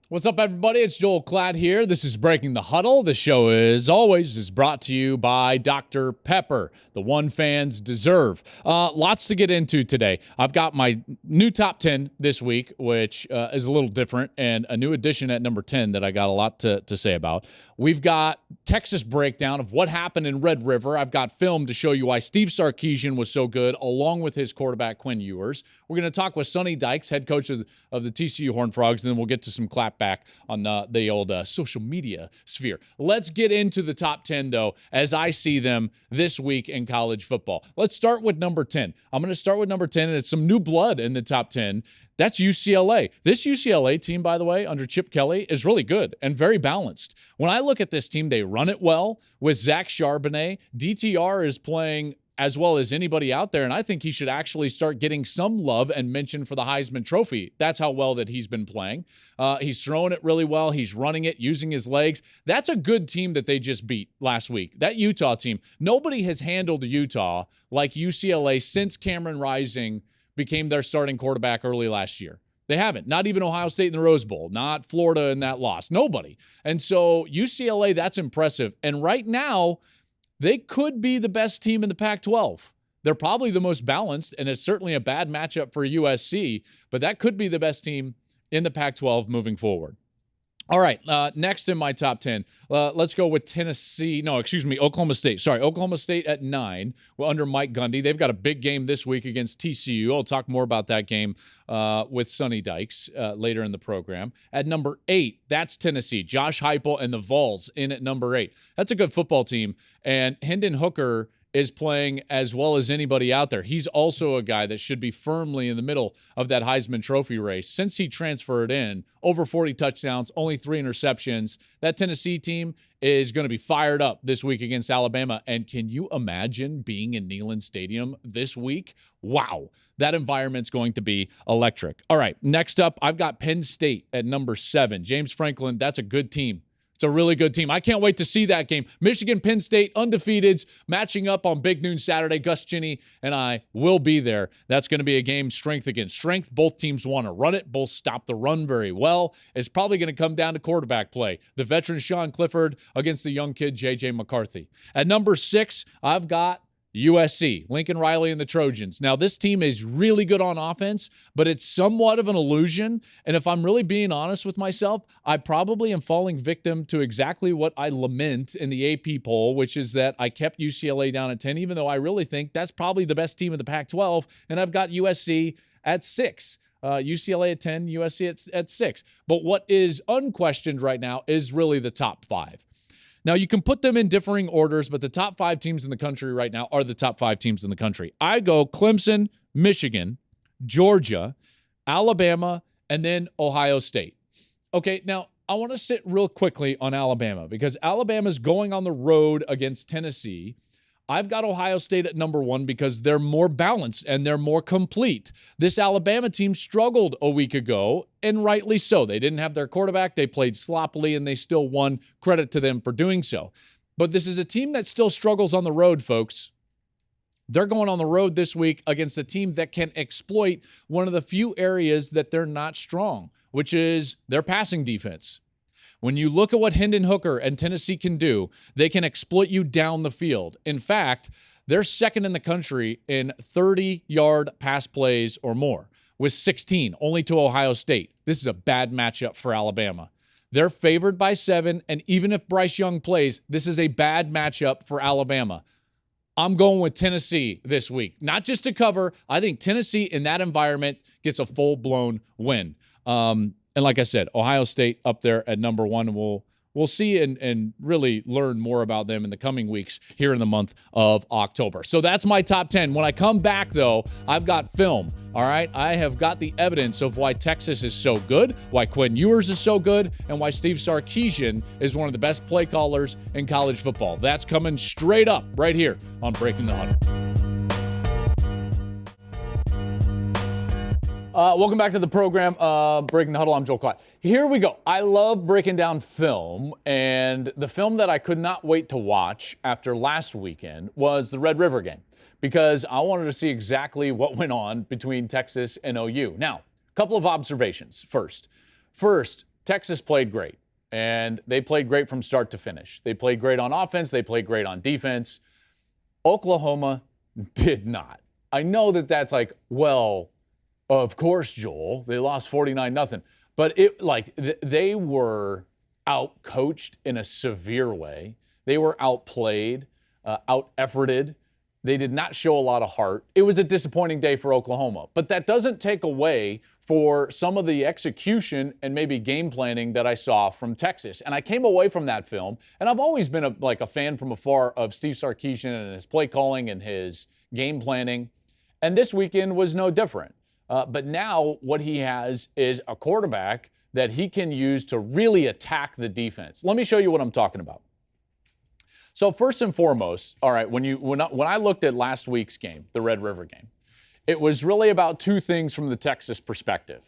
What's up, everybody? It's Joel Klatt here. This is Breaking the Huddle. The show, as always, is brought to you by Dr. Pepper, the one fans deserve. Lots to get into today. I've got my new top 10 this week, which is a little different, and a new addition at number 10 that I got a lot to say about. We've got Texas breakdown of what happened in Red River. I've got film to show you why Steve Sarkisian was so good, along with his quarterback, Quinn Ewers. We're going to talk with Sonny Dykes, head coach of the TCU Horned Frogs, and then we'll get to some Klattback on the old social media sphere. Let's get into the top 10, though, as I see them this week in college football. Let's start with number 10. I'm going to start with number 10, and it's some new blood in the top 10. That's UCLA. This UCLA team, by the way, under Chip Kelly, is really good and very balanced. When I look at this team, they run it well with Zach Charbonnet. DTR is playing as well as anybody out there, and I think he should actually start getting some love and mention for the Heisman Trophy. That's how well that he's been playing. He's throwing it really well. He's running it, using his legs. That's a good team that they just beat last week. That Utah team, nobody has handled Utah like UCLA since Cameron Rising became their starting quarterback early last year. They haven't. Not even Ohio State in the Rose Bowl. Not Florida in that loss. Nobody. And so UCLA, that's impressive. And right now, they could be the best team in the Pac-12. They're probably the most balanced, and it's certainly a bad matchup for USC, but that could be the best team in the Pac-12 moving forward. All right, next in my top 10, let's go with Oklahoma State. Sorry, Oklahoma State at 9 under Mike Gundy. They've got a big game this week against TCU. I'll talk more about that game with Sonny Dykes later in the program. At number 8, that's Tennessee. Josh Heupel and the Vols in at number 8. That's a good football team, and Hendon Hooker is playing as well as anybody out there. He's also a guy that should be firmly in the middle of that Heisman Trophy race. Since he transferred in, over 40 touchdowns, only 3 interceptions. That Tennessee team is going to be fired up this week against Alabama. And can you imagine being in Neyland Stadium this week? Wow, that environment's going to be electric. All right, next up, I've got Penn State at number 7. James Franklin, that's a good team. It's a really good team. I can't wait to see that game. Michigan, Penn State, undefeateds, matching up on Big Noon Saturday. Gus Cheney and I will be there. That's going to be a game strength against strength. Both teams want to run it. Both stop the run very well. It's probably going to come down to quarterback play. The veteran Sean Clifford against the young kid J.J. McCarthy. At number 6, I've got USC, Lincoln Riley and the Trojans. Now, this team is really good on offense, but it's somewhat of an illusion. And if I'm really being honest with myself, I probably am falling victim to exactly what I lament in the AP poll, which is that I kept UCLA down at 10, even though I really think that's probably the best team in the Pac-12, and I've got USC at 6. UCLA at 10, USC at 6. But what is unquestioned right now is really the top 5. Now, you can put them in differing orders, but the top 5 teams in the country right now are the top 5 teams in the country. I go Clemson, Michigan, Georgia, Alabama, and then Ohio State. Okay, now I want to sit real quickly on Alabama because Alabama's going on the road against Tennessee. I've got Ohio State at number 1 because they're more balanced and they're more complete. This Alabama team struggled a week ago, and rightly so. They didn't have their quarterback. They played sloppily, and they still won. Credit to them for doing so. But this is a team that still struggles on the road, folks. They're going on the road this week against a team that can exploit one of the few areas that they're not strong, which is their passing defense. When you look at what Hendon Hooker and Tennessee can do, they can exploit you down the field. In fact, they're second in the country in 30-yard pass plays or more, with 16, only to Ohio State. This is a bad matchup for Alabama. They're favored by 7, and even if Bryce Young plays, this is a bad matchup for Alabama. I'm going with Tennessee this week. Not just to cover. I think Tennessee in that environment gets a full-blown win. And like I said, Ohio State up there at number 1. We'll see and really learn more about them in the coming weeks here in the month of October. So that's my top 10. When I come back, though, I've got film, all right? I have got the evidence of why Texas is so good, why Quinn Ewers is so good, and why Steve Sarkisian is one of the best play callers in college football. That's coming straight up right here on Breaking the Huddle. Welcome back to the program, Breaking the Huddle. I'm Joel Klatt. Here we go. I love breaking down film, and the film that I could not wait to watch after last weekend was the Red River game, because I wanted to see exactly what went on between Texas and OU. Now, a couple of observations. First, Texas played great, and they played great from start to finish. They played great on offense. They played great on defense. Oklahoma did not. I know that that's like, well, of course, Joel, they lost 49-0. But they were out-coached in a severe way. They were outplayed, out-efforted. They did not show a lot of heart. It was a disappointing day for Oklahoma. But that doesn't take away for some of the execution and maybe game planning that I saw from Texas. And I came away from that film, and I've always been a fan from afar of Steve Sarkisian and his play calling and his game planning. And this weekend was no different. But now what he has is a quarterback that he can use to really attack the defense. Let me show you what I'm talking about. So first and foremost, all right, when I looked at last week's game, the Red River game, it was really about two things from the Texas perspective.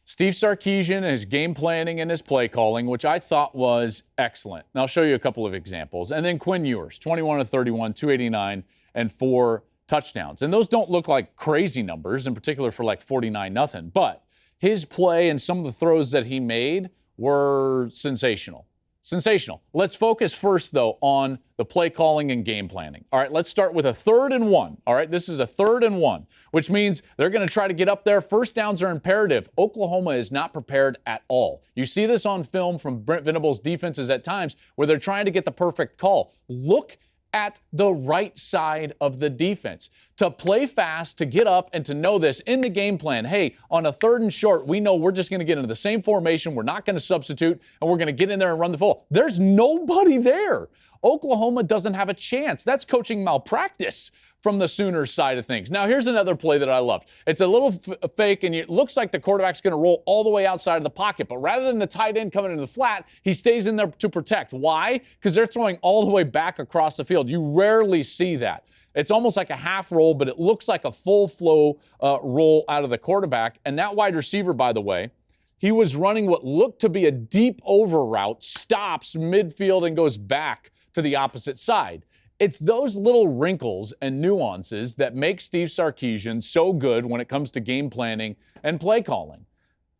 Steve Sarkisian and his game planning and his play calling, which I thought was excellent. And I'll show you a couple of examples. And then Quinn Ewers, 21 of 31, 289, and 4 touchdowns. And those don't look like crazy numbers, in particular for like 49-0. But his play and some of the throws that he made were sensational. Sensational. Let's focus first, though, on the play calling and game planning. All right, let's start with a 3rd and 1. All right, this is a 3rd and 1, which means they're going to try to get up there. First downs are imperative. Oklahoma is not prepared at all. You see this on film from Brent Venables' defenses at times where they're trying to get the perfect call. Look at the right side of the defense. To play fast, to get up, and to know this in the game plan. Hey, on a 3rd and short, we know we're just going to get into the same formation. We're not going to substitute, and we're going to get in there and run the football. There's nobody there. Oklahoma doesn't have a chance. That's coaching malpractice from the Sooners side of things. Now, here's another play that I loved. It's a little fake, and it looks like the quarterback's going to roll all the way outside of the pocket. But rather than the tight end coming into the flat, he stays in there to protect. Why? Because they're throwing all the way back across the field. You rarely see that. It's almost like a half roll, but it looks like a full flow roll out of the quarterback. And that wide receiver, by the way, he was running what looked to be a deep over route, stops midfield, and goes back to the opposite side. It's those little wrinkles and nuances that make Steve Sarkisian so good when it comes to game planning and play calling.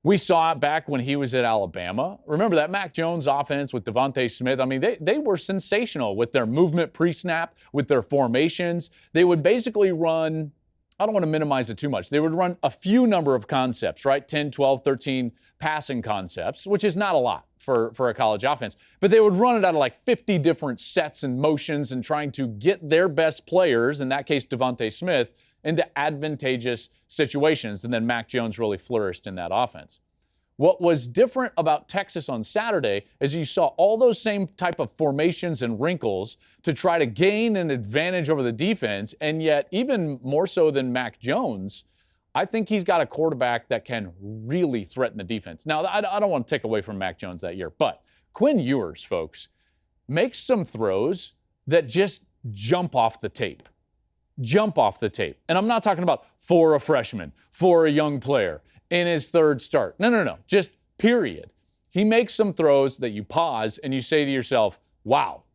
We saw it back when he was at Alabama. Remember that Mac Jones offense with Devontae Smith? I mean, they were sensational with their movement pre-snap, with their formations. They would basically run, I don't want to minimize it too much. They would run a few number of concepts, right? 10, 12, 13 passing concepts, which is not a lot for a college offense. But they would run it out of like 50 different sets and motions and trying to get their best players, in that case Devontae Smith, into advantageous situations. And then Mac Jones really flourished in that offense. What was different about Texas on Saturday is you saw all those same type of formations and wrinkles to try to gain an advantage over the defense, and yet even more so than Mac Jones, I think he's got a quarterback that can really threaten the defense. Now, I don't want to take away from Mac Jones that year, but Quinn Ewers, folks, makes some throws that just jump off the tape. Jump off the tape. And I'm not talking about for a freshman, for a young player in his 3rd start. No. Just period. He makes some throws that you pause and you say to yourself, wow,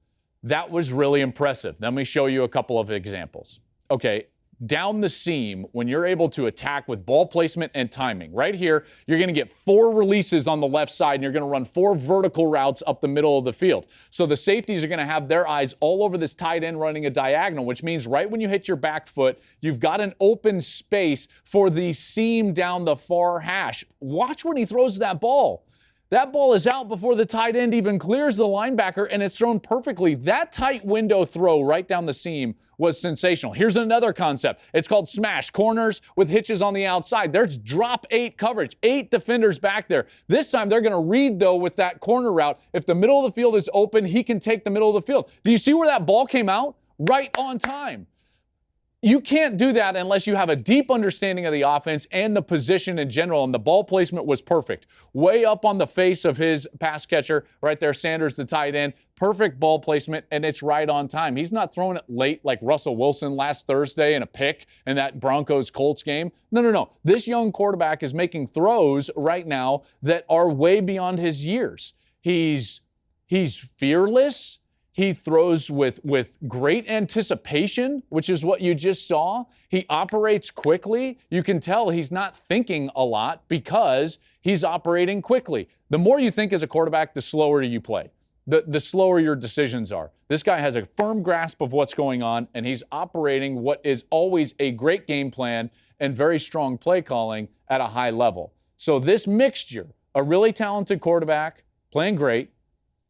that was really impressive. Let me show you a couple of examples. Okay, down the seam, when you're able to attack with ball placement and timing, right here, you're going to get 4 releases on the left side, and you're going to run 4 vertical routes up the middle of the field. So the safeties are going to have their eyes all over this tight end running a diagonal, which means right when you hit your back foot, you've got an open space for the seam down the far hash. Watch when he throws that ball. That ball is out before the tight end even clears the linebacker, and it's thrown perfectly. That tight window throw right down the seam was sensational. Here's another concept. It's called smash. Corners with hitches on the outside. There's drop 8 coverage. 8 defenders back there. This time they're going to read, though, with that corner route. If the middle of the field is open, he can take the middle of the field. Do you see where that ball came out? Right on time. You can't do that unless you have a deep understanding of the offense and the position in general, and the ball placement was perfect. Way up on the face of his pass catcher, right there, Sanders, the tight end. Perfect ball placement, and it's right on time. He's not throwing it late like Russell Wilson last Thursday in a pick in that Broncos-Colts game. No. This young quarterback is making throws right now that are way beyond his years. He's fearless. He throws with great anticipation, which is what you just saw. He operates quickly. You can tell he's not thinking a lot because he's operating quickly. The more you think as a quarterback, the slower you play, the slower your decisions are. This guy has a firm grasp of what's going on, and he's operating what is always a great game plan and very strong play calling at a high level. So this mixture, a really talented quarterback playing great,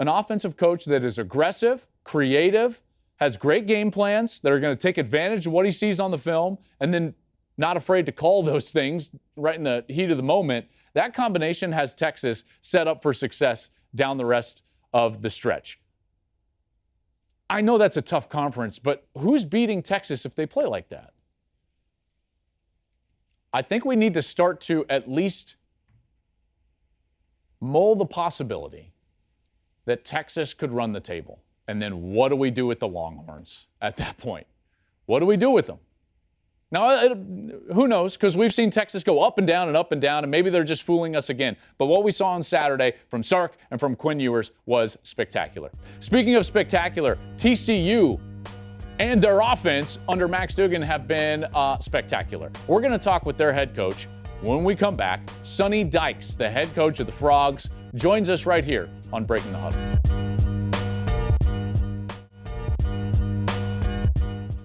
an offensive coach that is aggressive, creative, has great game plans that are going to take advantage of what he sees on the film, and then not afraid to call those things right in the heat of the moment. That combination has Texas set up for success down the rest of the stretch. I know that's a tough conference, but who's beating Texas if they play like that? I think we need to start to at least mull the possibility that Texas could run the table. And then what do we do with the Longhorns at that point? What do we do with them? Now, who knows? Because we've seen Texas go up and down, and maybe they're just fooling us again. But what we saw on Saturday from Sark and from Quinn Ewers was spectacular. Speaking of spectacular, TCU and their offense under Max Duggan have been spectacular. We're going to talk with their head coach when we come back. Sonny Dykes, the head coach of the Frogs, joins us right here on Breaking the Huddle.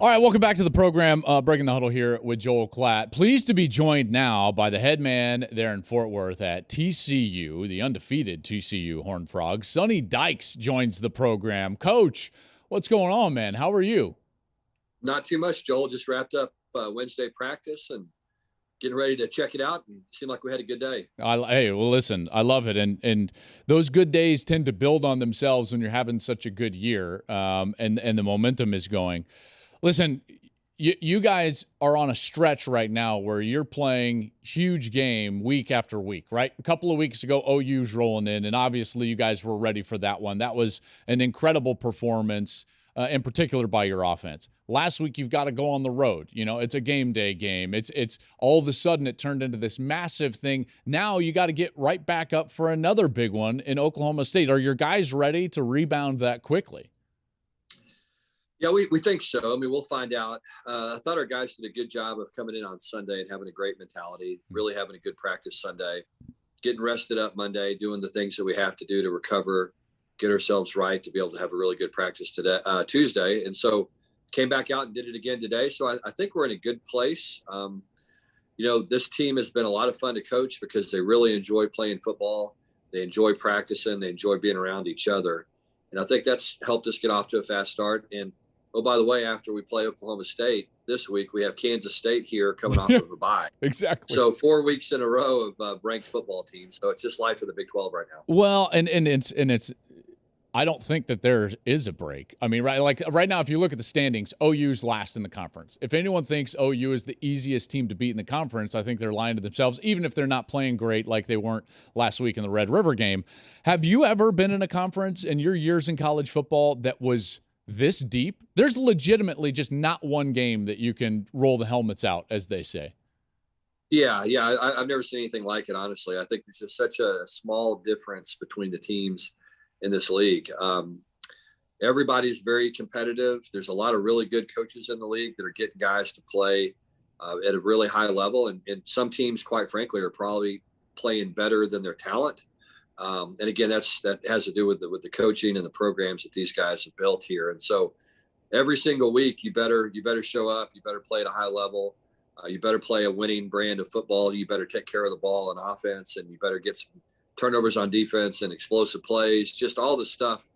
All right, welcome back to the program, Breaking the Huddle here with Joel Klatt. Pleased to be joined now by the head man there in Fort Worth at TCU, the undefeated TCU Horned Frogs. Sonny Dykes joins the program. Coach, what's going on, man? How are you? Not too much, Joel. Just wrapped up Wednesday practice and getting ready to check it out, and seemed like we had a good day. Hey, well, listen, I love it, and those good days tend to build on themselves when you're having such a good year, and the momentum is going. Listen, you guys are on a stretch right now where you're playing huge game week after week, right? A couple of weeks ago, OU's rolling in, and obviously you guys were ready for that one. That was an incredible performance, in particular by your offense. Last week, you've got to go on the road. You know, it's a game day game. It's all of a sudden it turned into this massive thing. Now you got to get right back up for another big one in Oklahoma State. Are your guys ready to rebound that quickly? Yeah, we think so. I mean, we'll find out. I thought our guys did a good job of coming in on Sunday and having a great mentality, really having a good practice Sunday, getting rested up Monday, doing the things that we have to do to recover, get ourselves right to be able to have a really good practice today, Tuesday. And so came back out and did it again today. So I think we're in a good place. This team has been a lot of fun to coach because they really enjoy playing football. They enjoy practicing. They enjoy being around each other. And I think that's helped us get off to a fast start. And, oh, by the way, after we play Oklahoma State this week, we have Kansas State here coming off of a bye. Exactly. So 4 weeks in a row of ranked football teams. So it's just life of the Big 12 right now. Well, and it's I don't think that there is a break. I mean, right now, if you look at the standings, OU's last in the conference. If anyone thinks OU is the easiest team to beat in the conference, I think they're lying to themselves, even if they're not playing great like they weren't last week in the Red River game. Have you ever been in a conference in your years in college football that was this deep? There's legitimately just not one game that you can roll the helmets out, as they say. Yeah. I've never seen anything like it, honestly. I think there's just such a small difference between the teams in this league. Everybody's very competitive. There's a lot of really good coaches in the league that are getting guys to play at a really high level. And some teams, quite frankly, are probably playing better than their talent. And again, that has to do with the coaching and the programs that these guys have built here. And so every single week, you better show up. You better play at a high level. You better play a winning brand of football. You better take care of the ball on offense, and you better get some turnovers on defense and explosive plays. Just all the stuff,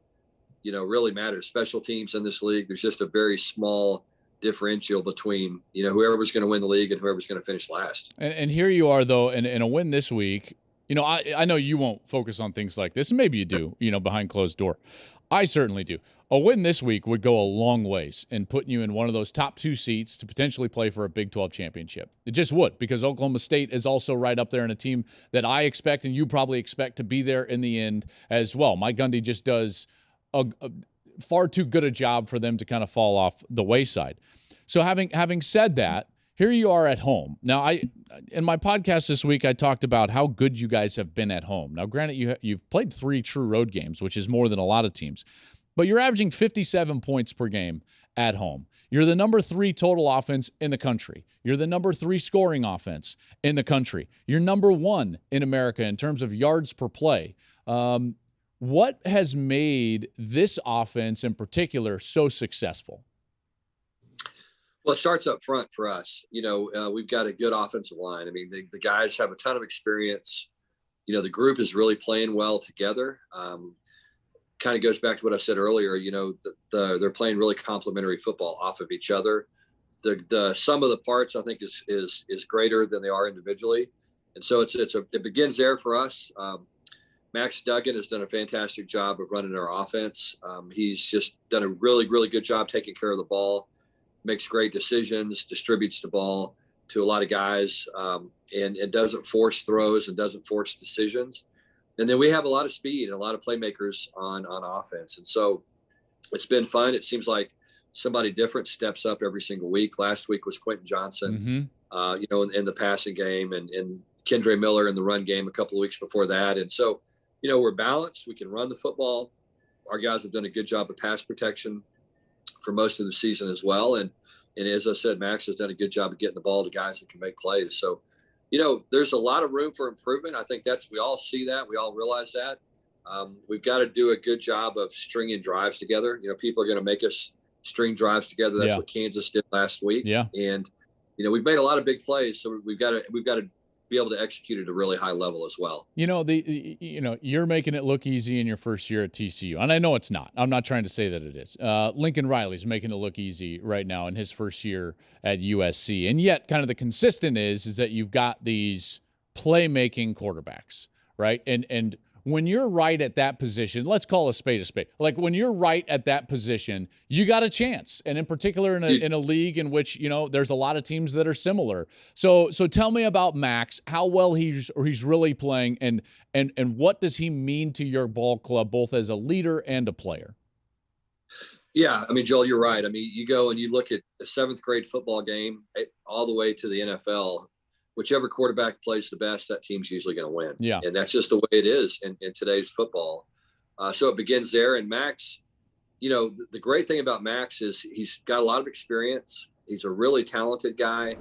really matters. Special teams in this league, there's just a very small differential between, whoever's going to win the league and whoever's going to finish last. And here you are, though, in a win this week. I know you won't focus on things like this, and maybe you do, behind closed door. I certainly do. A win this week would go a long ways in putting you in one of those top 2 seats to potentially play for a Big 12 championship. It just would, because Oklahoma State is also right up there in a team that I expect and you probably expect to be there in the end as well. Mike Gundy just does a far too good a job for them to kind of fall off the wayside. So having said that, here you are at home. Now, in my podcast this week, I talked about how good you guys have been at home. Now, granted, you've played 3 true road games, which is more than a lot of teams, but you're averaging 57 points per game at home. You're the number 3 total offense in the country. You're the number 3 scoring offense in the country. You're number 1 in America in terms of yards per play. What has made this offense in particular so successful? Well, it starts up front for us. We've got a good offensive line. I mean, the guys have a ton of experience. The group is really playing well together. Kind of goes back to what I said earlier. They're playing really complementary football off of each other. The sum of the parts, I think, is greater than they are individually, and so it begins there for us. Max Duggan has done a fantastic job of running our offense. He's just done a really, really good job taking care of the ball, makes great decisions, distributes the ball to a lot of guys, and doesn't force throws and doesn't force decisions. And then we have a lot of speed and a lot of playmakers on offense. And so it's been fun. It seems like somebody different steps up every single week. Last week was Quentin Johnson, in the passing game, and Kendre Miller in the run game a couple of weeks before that. And so, we're balanced. We can run the football. Our guys have done a good job of pass protection for most of the season as well. And as I said, Max has done a good job of getting the ball to guys that can make plays. So, there's a lot of room for improvement. I think we all see that. We all realize that. We've got to do a good job of stringing drives together. People are going to make us string drives together. That's what Kansas did last week. Yeah. And, we've made a lot of big plays. So we've got to be able to execute at a really high level as well. You're making it look easy in your first year at TCU, and I know it's not. I'm not trying to say that it is. Lincoln Riley's making it look easy right now in his first year at USC, and yet kind of the consistent is that you've got these playmaking quarterbacks, right? And when you're right at that position, let's call a spade a spade. Like when you're right at that position, you got a chance. And in particular in a league in which, there's a lot of teams that are similar. So tell me about Max, how well he's really playing, and what does he mean to your ball club, both as a leader and a player? Yeah, I mean, Joel, you're right. I mean, you go and you look at a 7th grade football game all the way to the NFL. Whichever quarterback plays the best, that team's usually going to win. Yeah. And that's just the way it is in today's football. So it begins there. And Max, the great thing about Max is he's got a lot of experience. He's a really talented guy.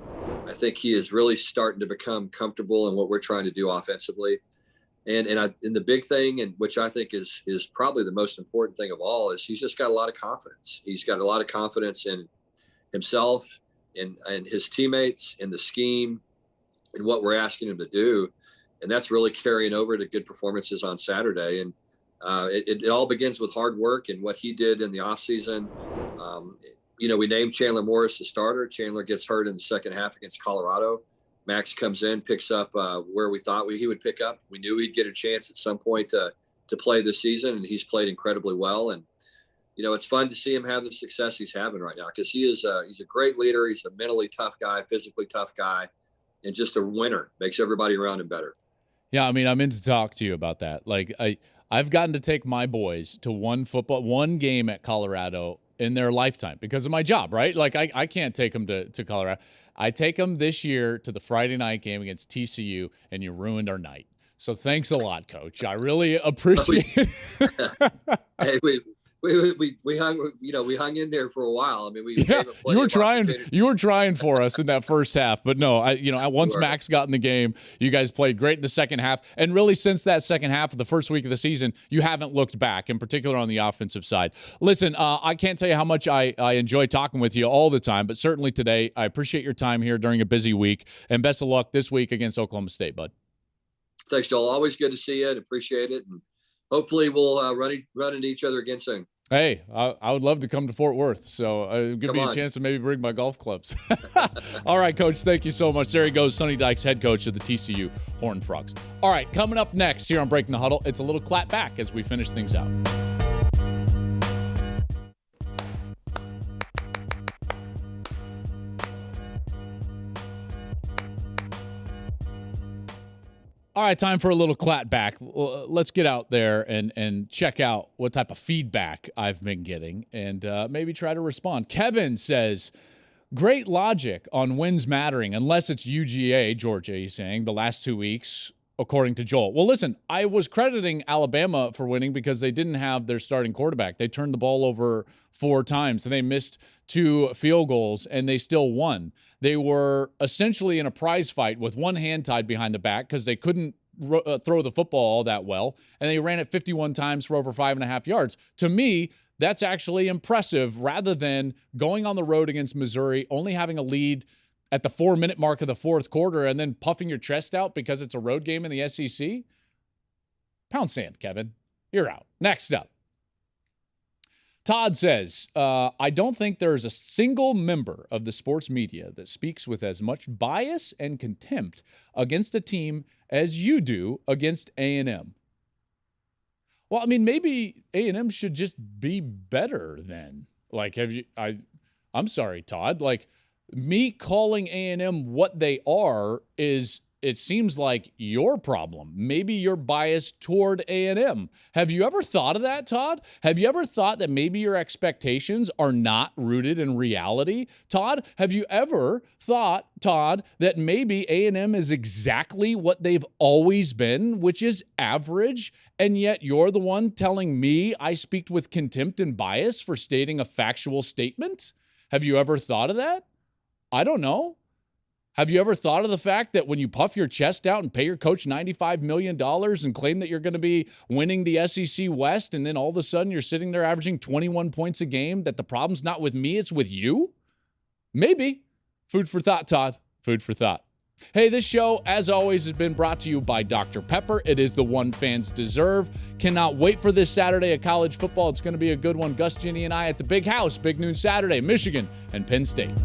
I think he is really starting to become comfortable in what we're trying to do offensively. And the big thing, and which I think is probably the most important thing of all, is he's just got a lot of confidence. He's got a lot of confidence in himself and his teammates and the scheme and what we're asking him to do. And that's really carrying over to good performances on Saturday. And it all begins with hard work and what he did in the offseason. We named Chandler Morris the starter. Chandler gets hurt in the second half against Colorado. Max comes in, picks up where we thought he would pick up. We knew he'd get a chance at some point to play this season, and he's played incredibly well. And, it's fun to see him have the success he's having right now, because he's a great leader. He's a mentally tough guy, physically tough guy, and just a winner. Makes everybody around him better. Yeah, I mean, I'm in to talk to you about that. Like, I've gotten to take my boys to one game at Colorado in their lifetime because of my job, right? Like, I can't take them to Colorado. I take them this year to the Friday night game against TCU, and you ruined our night. So thanks a lot, Coach. I really appreciate it. Hey, we hung in there for a while. I mean, you were trying for us in that first half, but no, once Max got in the game, you guys played great in the second half. And really since that second half of the first week of the season, you haven't looked back, in particular on the offensive side. Listen, I can't tell you how much I enjoy talking with you all the time, but certainly today, I appreciate your time here during a busy week, and best of luck this week against Oklahoma State, bud. Thanks, Joel. Always good to see you and appreciate it. And hopefully we'll run into each other again soon. Hey, I would love to come to Fort Worth, so give me a chance to maybe bring my golf clubs. All right, Coach, thank you so much. There he goes, Sonny Dykes, head coach of the TCU Horned Frogs. All right, coming up next here on Breaking the Huddle, it's a little Klattback as we finish things out. All right, time for a little Klattback. Let's get out there and check out what type of feedback I've been getting and maybe try to respond. Kevin says, great logic on wins mattering, unless it's UGA, Georgia, he's saying, the last 2 weeks, according to Joel. Well, listen, I was crediting Alabama for winning because they didn't have their starting quarterback. They turned the ball over 4 times, and they missed 2 field goals, and they still won. They were essentially in a prize fight with one hand tied behind the back because they couldn't throw the football all that well, and they ran it 51 times for over 5.5 yards. To me, that's actually impressive rather than going on the road against Missouri, only having a lead at the 4-minute mark of the fourth quarter and then puffing your chest out because it's a road game in the SEC. Pound sand, Kevin. You're out. Next up. Todd says, I don't think there's a single member of the sports media that speaks with as much bias and contempt against a team as you do against A&M. Well, I mean, maybe A&M should just be better then. Like, I'm sorry, Todd. Like, me calling A&M what they are is, it seems like, your problem. Maybe you're biased toward A&M. Have you ever thought of that, Todd? Have you ever thought that maybe your expectations are not rooted in reality? Todd, have you ever thought, Todd, that maybe A&M is exactly what they've always been, which is average, and yet you're the one telling me I speak with contempt and bias for stating a factual statement? Have you ever thought of that? I don't know. Have you ever thought of the fact that when you puff your chest out and pay your coach $95 million and claim that you're going to be winning the SEC West, and then all of a sudden you're sitting there averaging 21 points a game, that the problem's not with me, it's with you? Maybe. Food for thought, Todd. Food for thought. Hey, this show, as always, has been brought to you by Dr. Pepper. It is the one fans deserve. Cannot wait for this Saturday of college football. It's going to be a good one. Gus, Ginny, and I at the Big House, Big Noon Saturday, Michigan and Penn State.